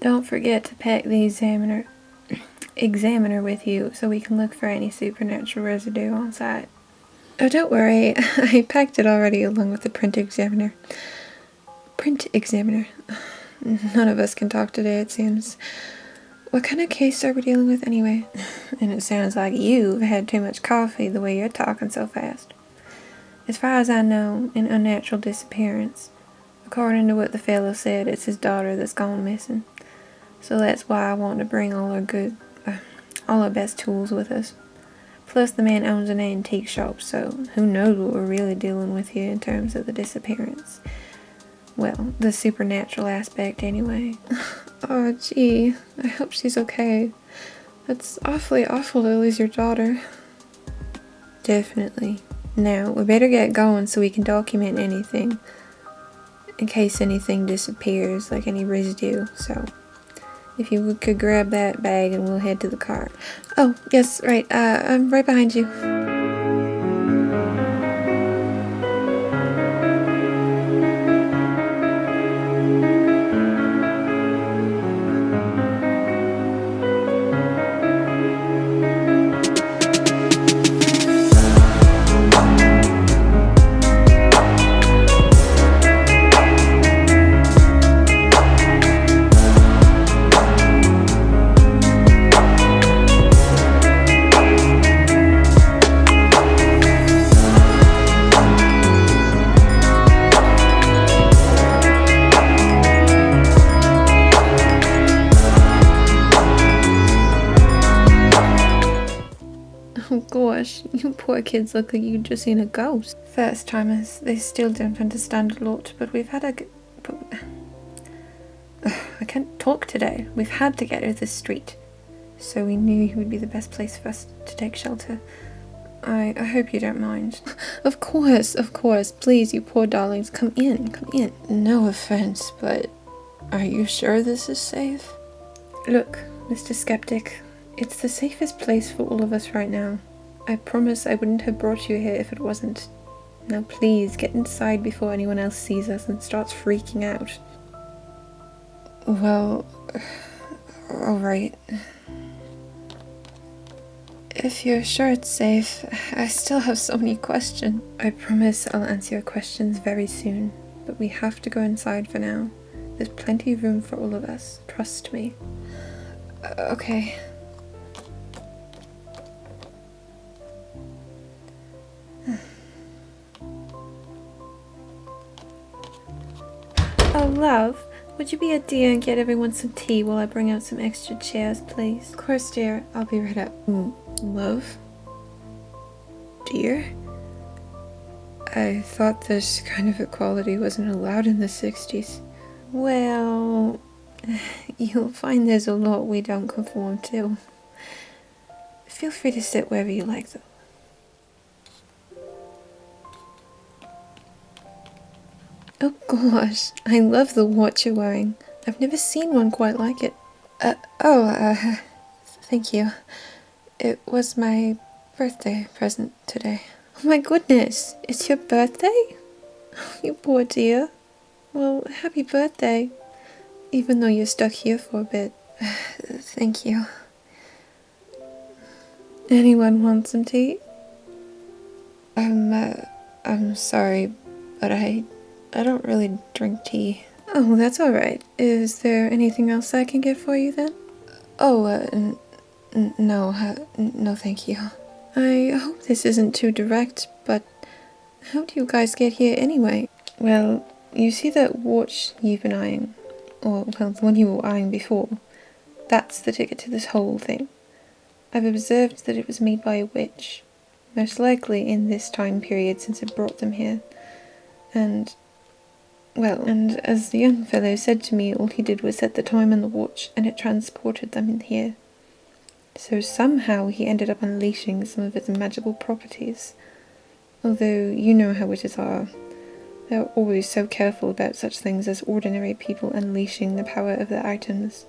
Don't forget to pack the examiner with you so we can look for any supernatural residue on site. Oh, don't worry, I packed it already along with the print examiner. Print examiner. None of us can talk today, it seems. What kind of case are we dealing with anyway? And it sounds like you've had too much coffee the way you're talking so fast. As far as I know, an unnatural disappearance. According to what the fellow said, it's his daughter that's gone missing. So that's why I want to bring all our best tools with us. Plus the man owns an antique shop, so who knows what we're really dealing with here in terms of the disappearance. Well, the supernatural aspect anyway. Oh gee, I hope she's okay. That's awfully awful to lose your daughter. Definitely. Now, we better get going so we can document anything. In case anything disappears, like any residue, so if you could grab that bag and we'll head to the car. Oh, yes, right, I'm right behind you. Oh gosh, you poor kids look like you've just seen a ghost. First timers, they still don't understand a lot, but we've had I can't talk today. We've had to get her this street. So we knew you would be the best place for us to take shelter. I hope you don't mind. Of course, please, you poor darlings, come in. No offense, but are you sure this is safe? Look, Mr. Skeptic, it's the safest place for all of us right now. I promise I wouldn't have brought you here if it wasn't. Now please, get inside before anyone else sees us and starts freaking out. Well, alright. If you're sure it's safe, I still have so many questions. I promise I'll answer your questions very soon, but we have to go inside for now. There's plenty of room for all of us, trust me. Okay. Oh, love, would you be a dear and get everyone some tea while I bring out some extra chairs, please? Of course, dear. I'll be right up. Love? Dear? I thought this kind of equality wasn't allowed in the 60s. Well, you'll find there's a lot we don't conform to. Feel free to sit wherever you like, though. Oh gosh, I love the watch you're wearing. I've never seen one quite like it. Thank you. It was my birthday present today. Oh my goodness, it's your birthday? You poor dear. Well, happy birthday. Even though you're stuck here for a bit. Thank you. Anyone want some tea? I'm sorry, but I don't really drink tea. Oh, that's alright. Is there anything else I can get for you then? Oh, no thank you. I hope this isn't too direct, but how do you guys get here anyway? Well, you see that watch you've been eyeing, or, well, the one you were eyeing before, that's the ticket to this whole thing. I've observed that it was made by a witch, most likely in this time period since it brought them here, and as the young fellow said to me, all he did was set the time on the watch, and it transported them in here. So somehow he ended up unleashing some of its magical properties. Although you know how witches are. They're always so careful about such things as ordinary people unleashing the power of their items.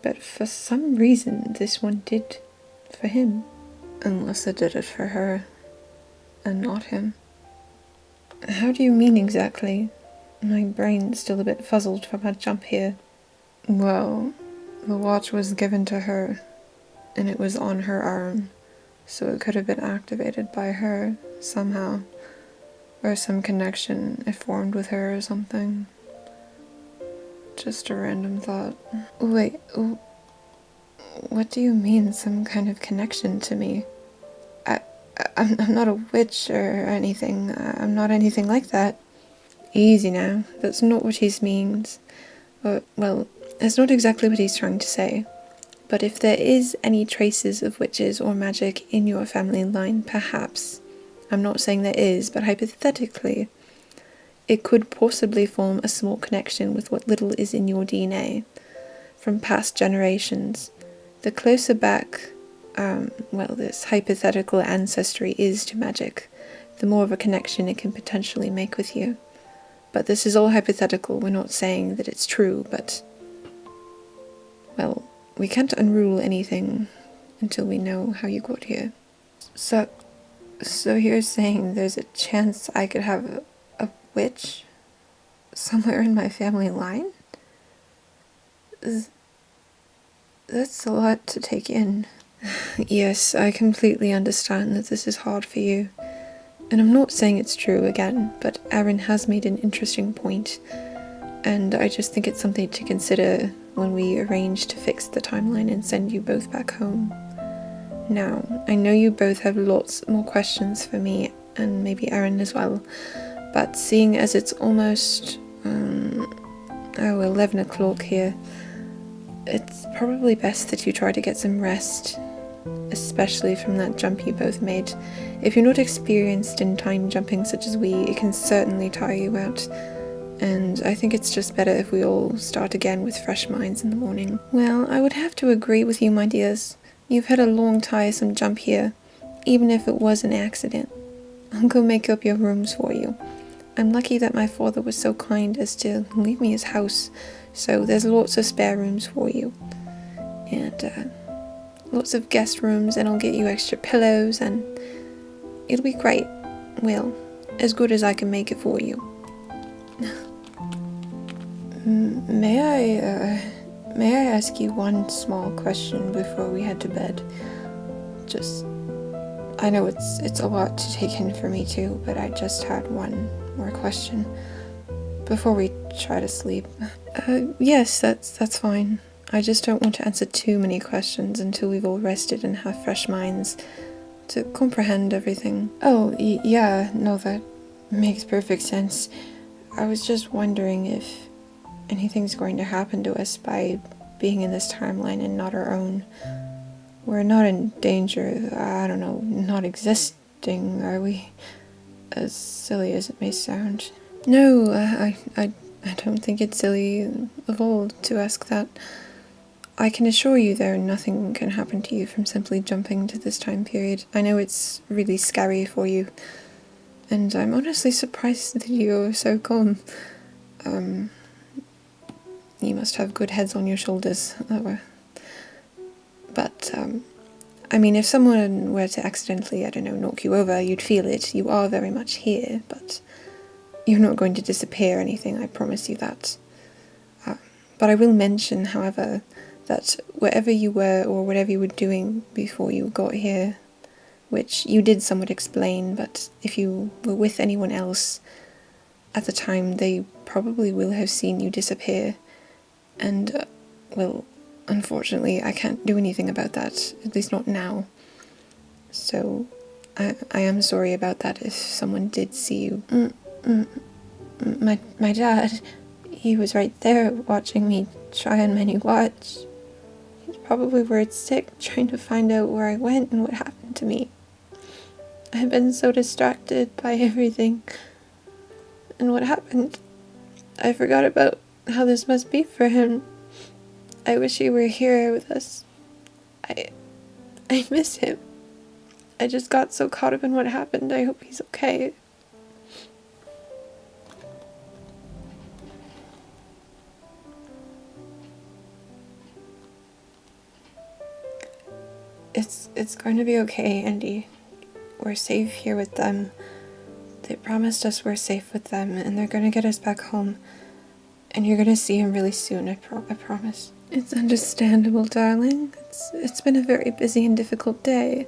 But for some reason, this one did for him. Unless it did it for her, and not him. How do you mean exactly? My brain's still a bit fuzzled from our jump here. Well, the watch was given to her, and it was on her arm, so it could have been activated by her somehow, or some connection it formed with her or something. Just a random thought. Wait, what do you mean, some kind of connection to me? I'm not a witch or anything. I'm not anything like that. Easy now, that's not what he means. Well, that's not exactly what he's trying to say. But if there is any traces of witches or magic in your family line, perhaps, I'm not saying there is, but hypothetically, it could possibly form a small connection with what little is in your DNA from past generations. The closer back, this hypothetical ancestry is to magic, the more of a connection it can potentially make with you. But this is all hypothetical. We're not saying that it's true, but, well, we can't unrule anything until we know how you got here. So you're saying there's a chance I could have a witch somewhere in my family line? That's a lot to take in. Yes, I completely understand that this is hard for you. And I'm not saying it's true again, but Aaron has made an interesting point, and I just think it's something to consider when we arrange to fix the timeline and send you both back home. Now, I know you both have lots more questions for me, and maybe Aaron as well, but seeing as it's almost 11 o'clock here, it's probably best that you try to get some rest, especially from that jump you both made. If you're not experienced in time jumping such as we, it can certainly tire you out, and I think it's just better if we all start again with fresh minds in the morning. Well, I would have to agree with you, my dears. You've had a long, tiresome jump here, even if it was an accident. I'll go make up your rooms for you. I'm lucky that my father was so kind as to leave me his house, so there's lots of spare rooms for you. And, lots of guest rooms, and I'll get you extra pillows, and it'll be great. Well, as good as I can make it for you. May I ask you one small question before we head to bed? I know it's a lot to take in for me too, but I just had one more question before we try to sleep. Yes, that's fine. I just don't want to answer too many questions until we've all rested and have fresh minds to comprehend everything. Oh, yeah, no, that makes perfect sense. I was just wondering if anything's going to happen to us by being in this timeline and not our own. We're not in danger, I don't know, not existing, are we? As silly as it may sound. No, I don't think it's silly of all to ask that. I can assure you though, nothing can happen to you from simply jumping to this time period. I know it's really scary for you, and I'm honestly surprised that you're so calm. You must have good heads on your shoulders. But, I mean, if someone were to accidentally, I don't know, knock you over, you'd feel it. You are very much here, but you're not going to disappear or anything, I promise you that. But I will mention, however, that wherever you were or whatever you were doing before you got here, which you did somewhat explain, but if you were with anyone else at the time, they probably will have seen you disappear. And, well, unfortunately, I can't do anything about that, at least not now. So, I am sorry about that if someone did see you. My dad, he was right there watching me try on my new watch. He's probably worried sick, trying to find out where I went and what happened to me. I've been so distracted by everything and what happened. I forgot about how this must be for him. I wish he were here with us. I miss him. I just got so caught up in what happened. I hope he's okay. It's going to be okay, Andy. We're safe here with them. They promised us we're safe with them, and they're going to get us back home. And you're gonna see him really soon, I promise. It's understandable, darling. It's been a very busy and difficult day.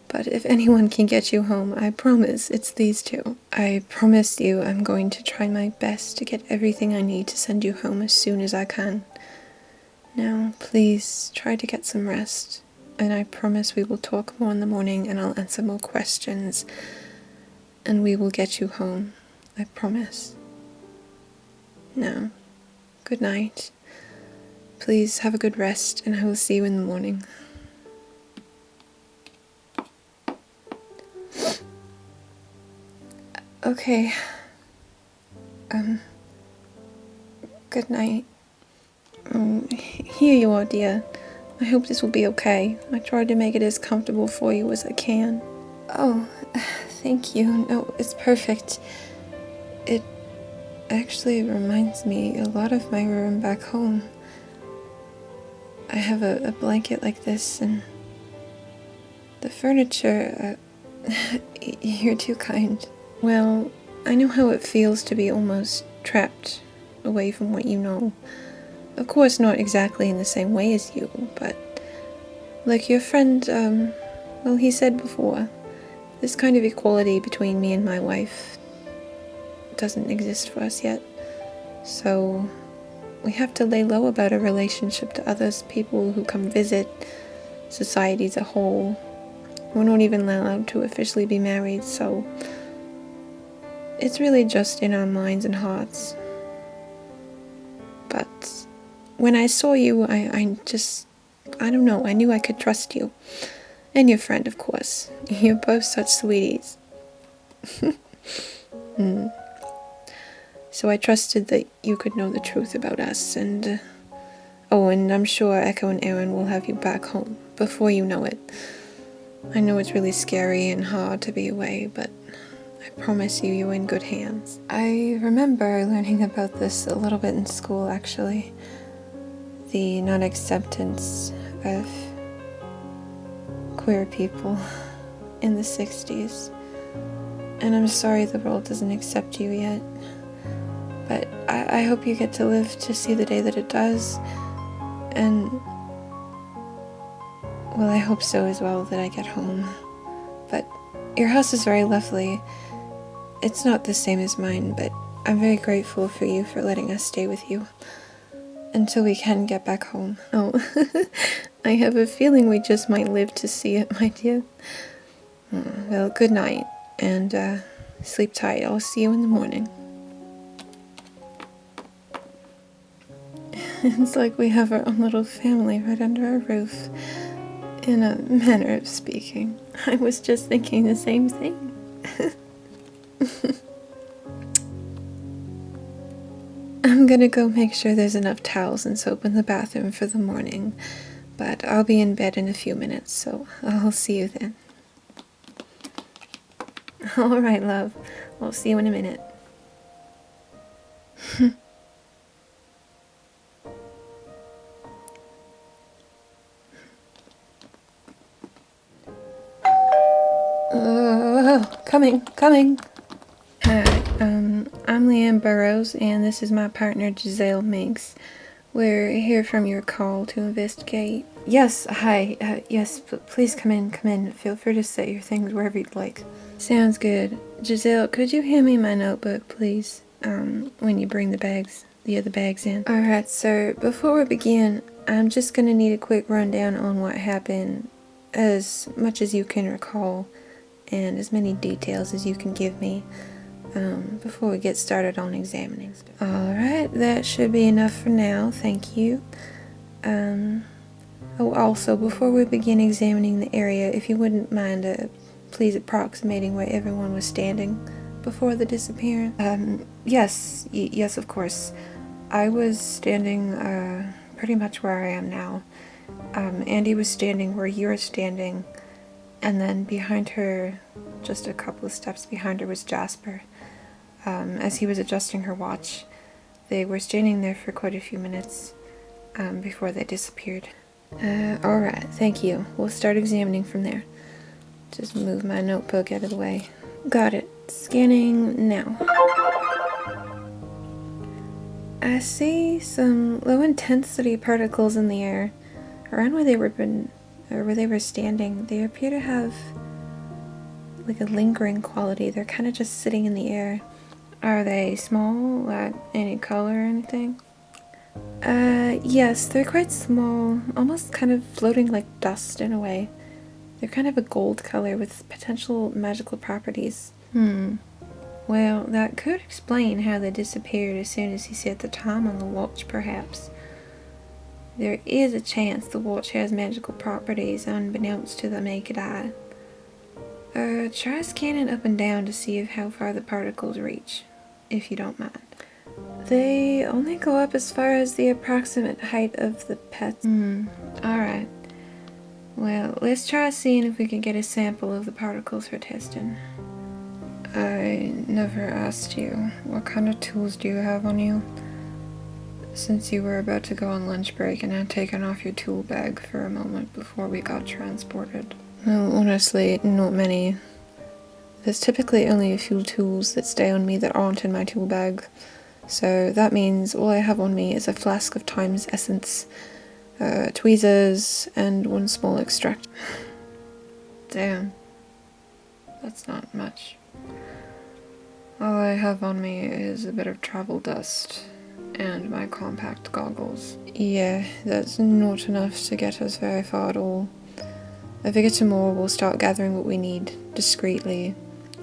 But if anyone can get you home, I promise it's these two. I promise you I'm going to try my best to get everything I need to send you home as soon as I can. Now, please try to get some rest. And I promise we will talk more in the morning and I'll answer more questions. And we will get you home. I promise. Now, good night. Please have a good rest and I will see you in the morning. Okay. Good night. Here you are, dear. I hope this will be okay. I tried to make it as comfortable for you as I can. Oh, thank you. No, it's perfect. It actually reminds me a lot of my room back home. I have a blanket like this, and the furniture, you're too kind. Well, I know how it feels to be almost trapped away from what you know. Of course, not exactly in the same way as you, but like your friend, well, he said before, this kind of equality between me and my wife doesn't exist for us yet. So we have to lay low about our relationship to others, people who come visit, society as a whole. We're not even allowed to officially be married, so it's really just in our minds and hearts. But when I saw you, I don't know, I knew I could trust you. And your friend, of course. You're both such sweeties. So I trusted that you could know the truth about us, and and I'm sure Echo and Aaron will have you back home before you know it. I know it's really scary and hard to be away, but I promise you, you're in good hands. I remember learning about this a little bit in school, actually. The non-acceptance of queer people in the 60s. And I'm sorry the world doesn't accept you yet. But I hope you get to live to see the day that it does. And, well, I hope so as well that I get home. But your house is very lovely. It's not the same as mine, but I'm very grateful for you for letting us stay with you until we can get back home. Oh, I have a feeling we just might live to see it, my dear. Well, good night, and sleep tight. I'll see you in the morning. It's like we have our own little family right under our roof, in a manner of speaking. I was just thinking the same thing. I'm gonna go make sure there's enough towels and soap in the bathroom for the morning, but I'll be in bed in a few minutes, so I'll see you then. Alright, love. I'll see you in a minute. Coming. Hi, I'm Leanne Burrows, and this is my partner Giselle Minks. We're here from your call to investigate. Yes, hi, yes, please come in. Feel free to set your things wherever you'd like. Sounds good. Giselle, could you hand me my notebook, please, when you bring the other bags in? Alright, so before we begin, I'm just gonna need a quick rundown on what happened, as much as you can recall, and as many details as you can give me, before we get started on examining. Alright, that should be enough for now, thank you. Also, before we begin examining the area, if you wouldn't mind please approximating where everyone was standing before the disappearance. Yes, of course. I was standing pretty much where I am now. Andi was standing where you're standing, and then behind her, just a couple of steps behind her, was Jasper. As he was adjusting her watch. They were standing there for quite a few minutes before they disappeared. Alright, thank you. We'll start examining from there. Just move my notebook out of the way. Got it. Scanning now. I see some low-intensity particles in the air. Around where they were standing, they appear to have like a lingering quality. They're kind of just sitting in the air. Are they small? Like any color or anything? Yes, they're quite small, almost kind of floating like dust in a way. They're kind of a gold color with potential magical properties. Well, that could explain how they disappeared as soon as he set the time on the watch, perhaps. There is a chance the watch has magical properties unbeknownst to the naked eye. Try scanning up and down to see how far the particles reach, if you don't mind. They only go up as far as the approximate height of the pets. Alright. Well, let's try seeing if we can get a sample of the particles for testing. I never asked you, what kind of tools do you have on you? Since you were about to go on lunch break and had taken off your tool bag for a moment before we got transported. Well, honestly, not many. There's typically only a few tools that stay on me that aren't in my tool bag. So that means all I have on me is a flask of Time's essence, tweezers, and one small extract. Damn. That's not much. All I have on me is a bit of travel dust and my compact goggles. Yeah, that's not enough to get us very far at all. I figure tomorrow we'll start gathering what we need, discreetly,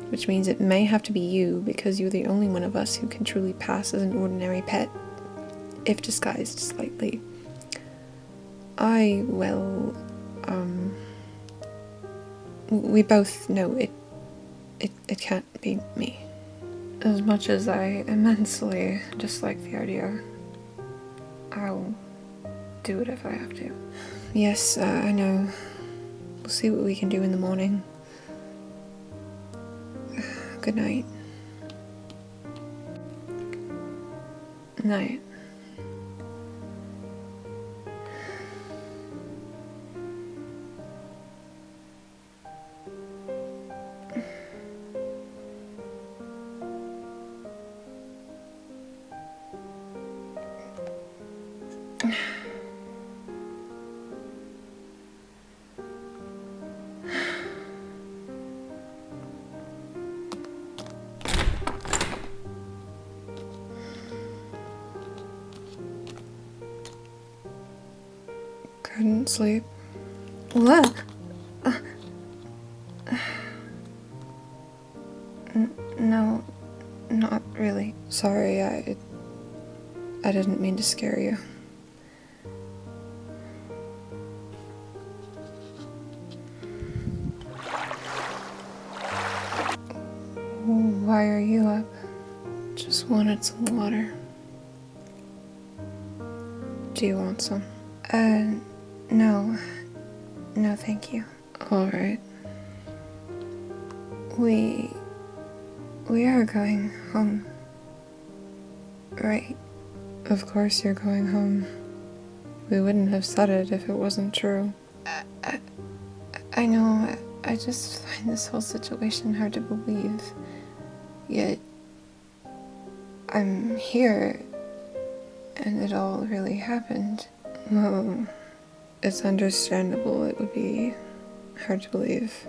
which means it may have to be you because you're the only one of us who can truly pass as an ordinary pet, if disguised slightly. We both know it can't be me. As much as I immensely dislike the idea, I'll do it if I have to. Yes, I know. We'll see what we can do in the morning. Good night. Night. Couldn't sleep. What? No, not really. Sorry, I didn't mean to scare you. Why are you up? Just wanted some water. Do you want some? No. No, thank you. Alright. We are going home. Right? Of course you're going home. We wouldn't have said it if it wasn't true. I know, I just find this whole situation hard to believe. Yet, I'm here, and it all really happened. Well, it's understandable it would be hard to believe.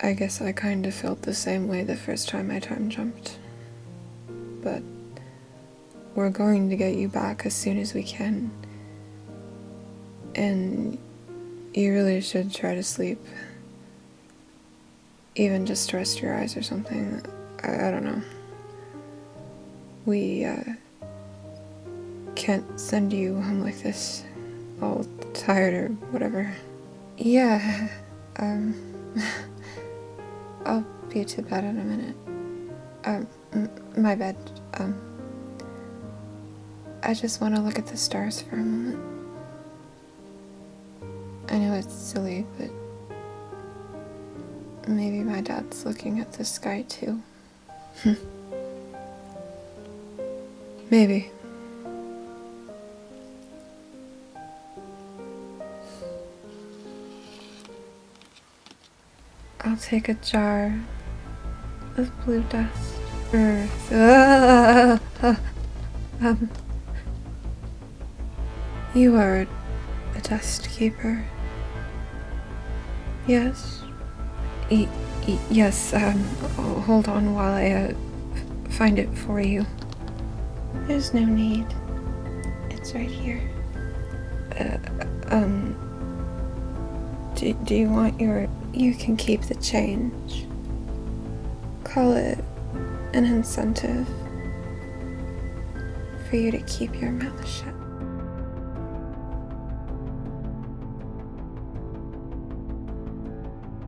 I guess I kind of felt the same way the first time I time jumped. But we're going to get you back as soon as we can. And you really should try to sleep. Even just to rest your eyes or something. I don't know. We can't send you home like this, all tired or whatever. Yeah, I'll be to bed in a minute. My bed. I just want to look at the stars for a moment. I know it's silly, but maybe my dad's looking at the sky too. Maybe. I'll take a jar of blue dust. You are a dust keeper. Yes? Yes, hold on while I, find it for you. There's no need. It's right here. Do you want your... You can keep the change. Call it an incentive for you to keep your mouth shut.